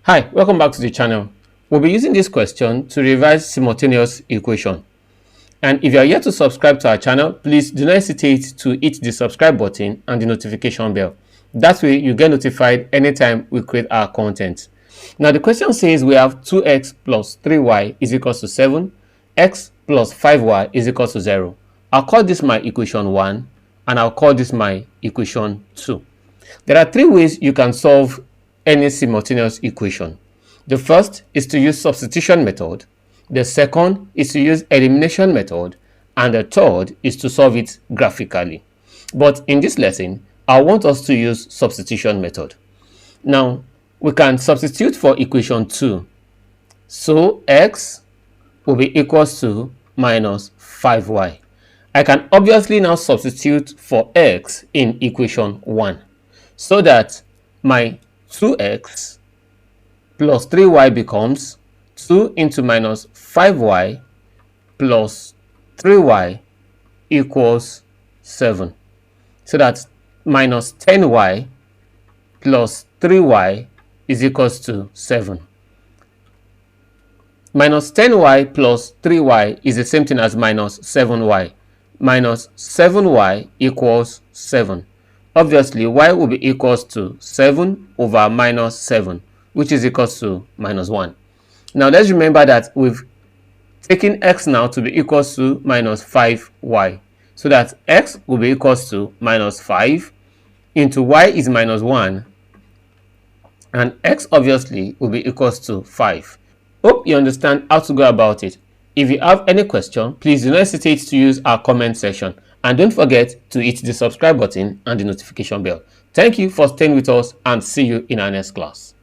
Hi, welcome back to the channel. We'll be using this question to revise simultaneous equation. And if you are yet to subscribe to our channel, please do not hesitate to hit the subscribe button and the notification bell. That way you get notified anytime we create our content. Now the question says we have 2x plus 3y is equals to 7, x plus 5y is equals to 0. I'll call this my equation 1 and I'll call this my equation 2. There are three ways you can solve any simultaneous equation. The first is to use substitution method. The second is to use elimination method. And the third is to solve it graphically. But in this lesson, I want us to use substitution method. Now, we can substitute for equation 2. So, x will be equals to minus 5y. I can obviously now substitute for x in equation 1 so that my 2x plus 3y becomes 2 into minus 5y plus 3y equals 7. So that's minus 10y plus 3y is equals to 7. Minus 10y plus 3y is the same thing as minus 7y. Minus 7y equals 7. Obviously, y will be equals to 7 over minus 7, which is equals to minus 1. Now, let's remember that we've taken x now to be equals to minus 5y. So that x will be equals to minus 5 into y is minus 1. And x obviously will be equals to 5. Hope you understand how to go about it. If you have any question, please do not hesitate to use our comment section. And don't forget to hit the subscribe button and the notification bell. Thank you for staying with us and see you in our next class.